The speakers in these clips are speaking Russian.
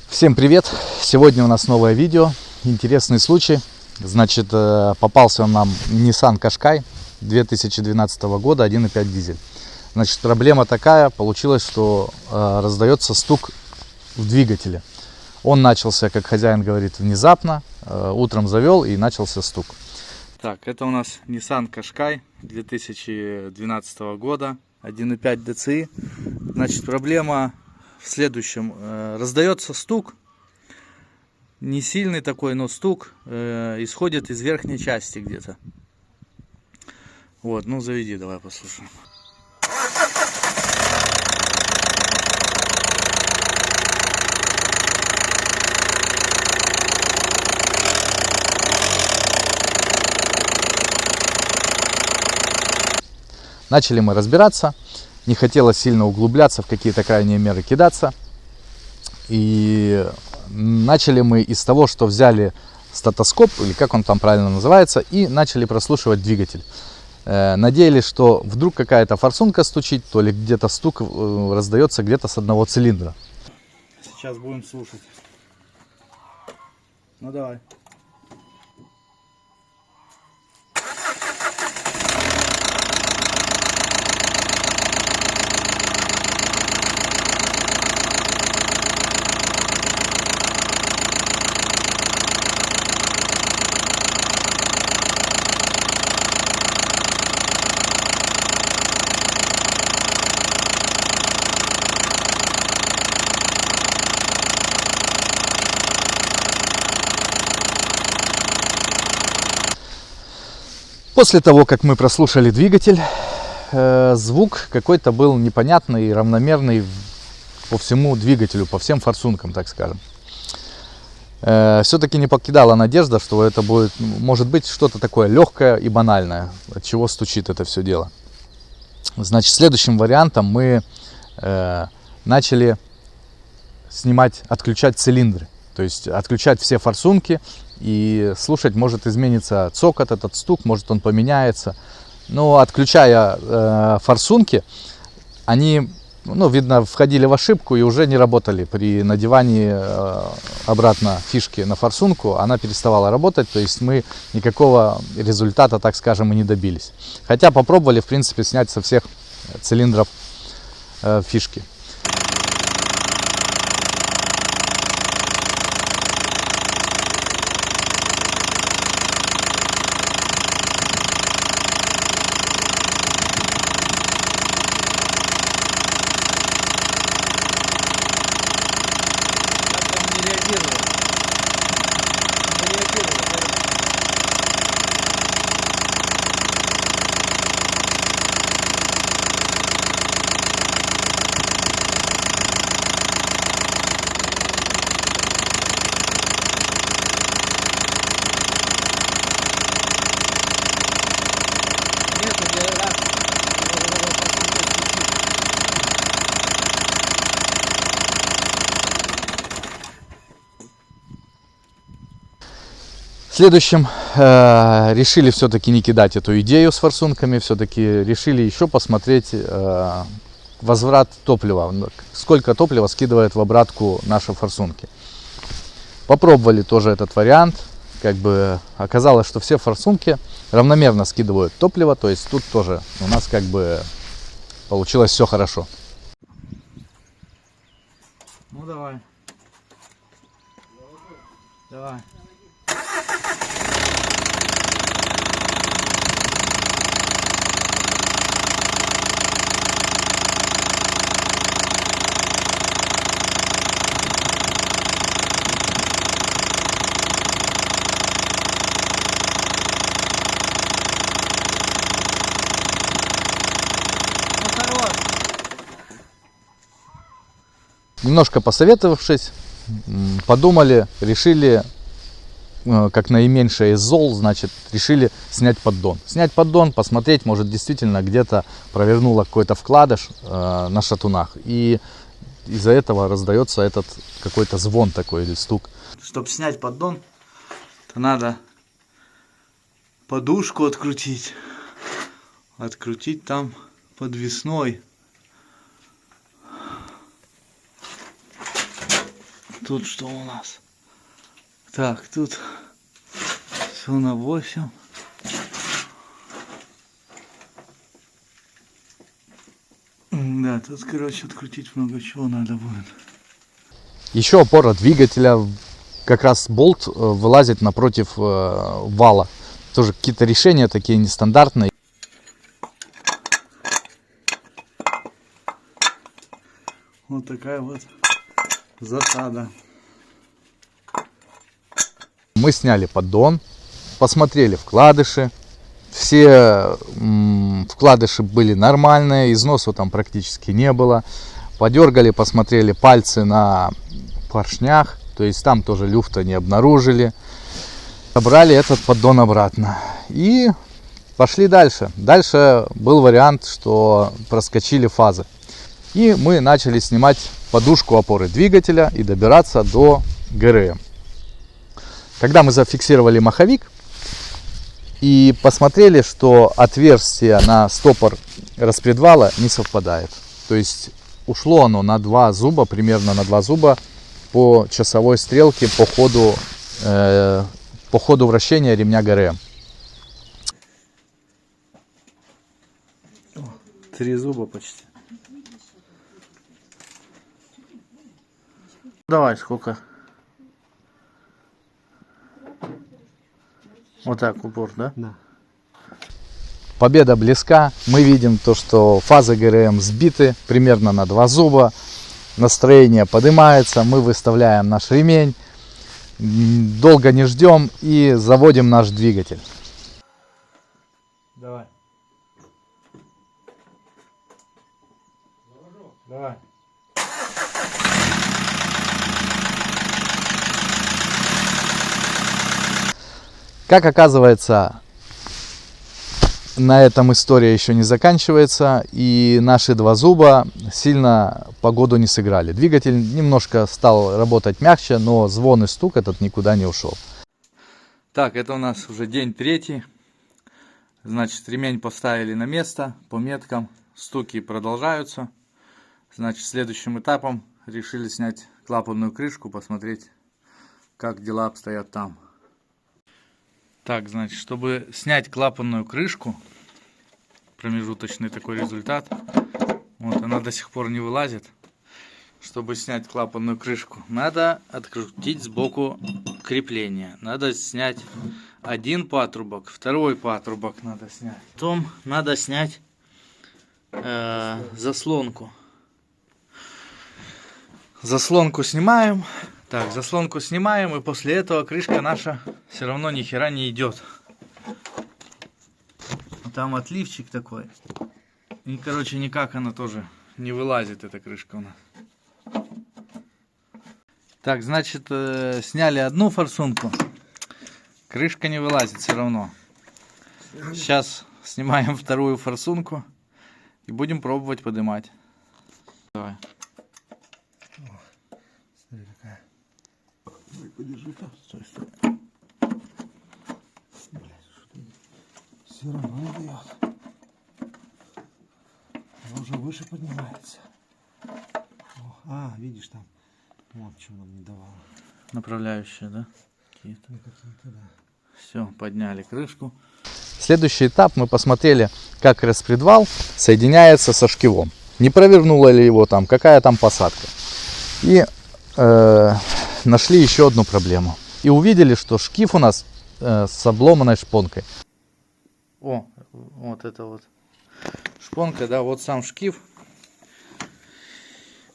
Всем привет! Сегодня у нас новое видео. Интересный случай. Значит, попался нам Nissan Qashqai 2012 года, 1.5 дизель. Значит, проблема такая, получилось, что раздается стук в двигателе. Он начался, как хозяин говорит, внезапно. Утром завел и начался стук. Так, это у нас Nissan Qashqai 2012 года, 1.5 DCI. Значит, проблема в следующем. Раздается стук, не сильный такой, но стук исходит из верхней части где-то. Вот, ну заведи, давай послушаем. Начали мы разбираться, не хотелось сильно углубляться, в какие-то крайние меры кидаться. И начали мы из того, что взяли стетоскоп, или как он там правильно называется, и начали прослушивать двигатель. Надеялись, что вдруг какая-то форсунка стучит, то ли где-то стук раздается где-то с одного цилиндра. Сейчас будем слушать. Ну давай. После того, как мы прослушали двигатель, звук какой-то был непонятный и равномерный по всему двигателю, по всем форсункам, так скажем. Все-таки не покидала надежда, что это будет, может быть, что-то такое легкое и банальное, от чего стучит это все дело. Значит, следующим вариантом мы начали отключать цилиндры, то есть отключать все форсунки. И слушать, может измениться цокот, этот стук, может он поменяется. Но отключая форсунки, они, видно, входили в ошибку и уже не работали. При надевании обратно фишки на форсунку она переставала работать. То есть мы никакого результата, так скажем, и не добились. Хотя попробовали, в принципе, снять со всех цилиндров фишки. Следующим решили все-таки не кидать эту идею с форсунками, все-таки решили еще посмотреть возврат топлива, сколько топлива скидывает в обратку наши форсунки. Попробовали тоже этот вариант, оказалось, что все форсунки равномерно скидывают топливо, то есть тут тоже у нас получилось все хорошо. Ну давай. Давай. Немножко посоветовавшись, подумали, решили, как наименьшее из зол, значит, решили снять поддон. Снять поддон, посмотреть, может, действительно где-то провернуло какой-то вкладыш на шатунах. И из-за этого раздается этот какой-то звон такой или стук. Чтобы снять поддон, то надо подушку открутить там подвесной. Тут что у нас? Так, тут все на 8. Да, тут, короче, открутить много чего надо будет. Еще опора двигателя, как раз болт вылазит напротив вала. Тоже какие-то решения такие нестандартные. Вот такая вот засада. Мы сняли поддон, посмотрели вкладыши. Все вкладыши были нормальные, износу там практически не было. Подергали, посмотрели пальцы на поршнях, то есть там тоже люфта не обнаружили. Собрали этот поддон обратно и пошли дальше. Дальше был вариант, что проскочили фазы. И мы начали снимать подушку опоры двигателя и добираться до ГРМ. Когда мы зафиксировали маховик и посмотрели, что отверстие на стопор распредвала не совпадает. То есть ушло оно на 2 зуба, примерно на 2 зуба по часовой стрелке по ходу вращения ремня ГРМ. 3 зуба почти. Давай, сколько? Вот так, упор, да? Да. Победа близка. Мы видим то, что фазы ГРМ сбиты примерно на 2 зуба. Настроение поднимается. Мы выставляем наш ремень. Долго не ждем и заводим наш двигатель. Давай. Давай. Как оказывается, на этом история еще не заканчивается, и наши 2 зуба сильно погоду не сыграли. Двигатель немножко стал работать мягче, но звон и стук этот никуда не ушел. Так, это у нас уже день 3. Значит, ремень поставили на место по меткам, стуки продолжаются. Значит, следующим этапом решили снять клапанную крышку, посмотреть, как дела обстоят там. Так, значит, чтобы снять клапанную крышку, промежуточный такой результат, вот она до сих пор не вылазит. Чтобы снять клапанную крышку, надо открутить сбоку крепление. Надо снять один патрубок, второй патрубок надо снять. Потом надо снять заслонку. Заслонку снимаем. Так, заслонку снимаем, и после этого крышка наша все равно ни хера не идет. Там отливчик такой. И, короче, никак она тоже не вылазит, эта крышка у нас. Так, значит, сняли одну форсунку. Крышка не вылазит все равно. Сейчас снимаем вторую форсунку и будем пробовать поднимать. Давай. Смотри, какая. Подержи-ка. Стой, стой. Все равно не дает. Она уже выше поднимается. А, видишь там. Вот что нам не давало. Направляющая, да? Какие-то, да. Все, подняли крышку. Следующий этап мы посмотрели, как распредвал соединяется со шкивом. Не провернула ли его там, какая там посадка. И нашли еще одну проблему. И увидели, что шкив у нас с обломанной шпонкой. О, вот это вот шпонка, да, вот сам шкив.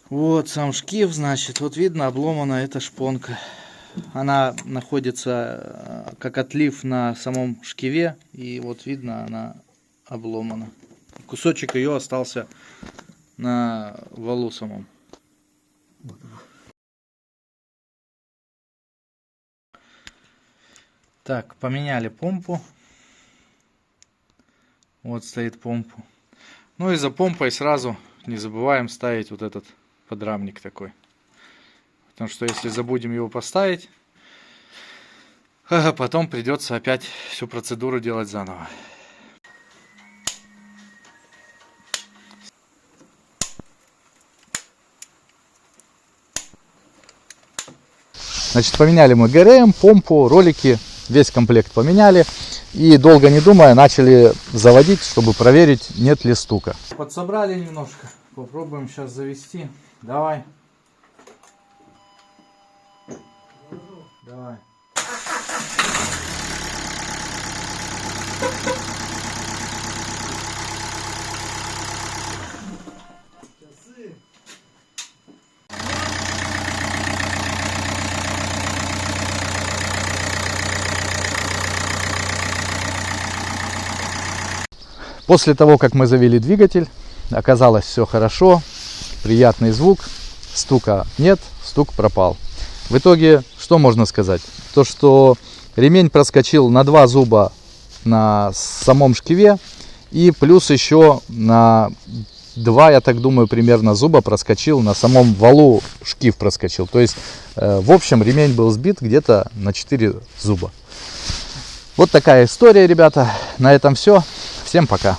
Вот сам шкив, значит, вот видно, обломана эта шпонка. Она находится как отлив на самом шкиве, и вот видно, она обломана. Кусочек ее остался на валу самом. Так, поменяли помпу. Вот стоит помпу. Ну и за помпой сразу не забываем ставить вот этот подрамник такой. Потому что если забудем его поставить, потом придется опять всю процедуру делать заново. Значит, поменяли мы ГРМ, помпу, ролики, весь комплект поменяли. И долго не думая, начали заводить, чтобы проверить, нет ли стука. Подсобрали немножко. Попробуем сейчас завести. Давай. Давай. После того, как мы завели двигатель, оказалось все хорошо, приятный звук, стука нет, стук пропал. В итоге, что можно сказать? То, что ремень проскочил на 2 зуба на самом шкиве и плюс еще на 2, я так думаю, примерно зуба проскочил на самом валу, шкив проскочил. То есть, в общем, ремень был сбит где-то на 4 зуба. Вот такая история, ребята. На этом все. Всем пока.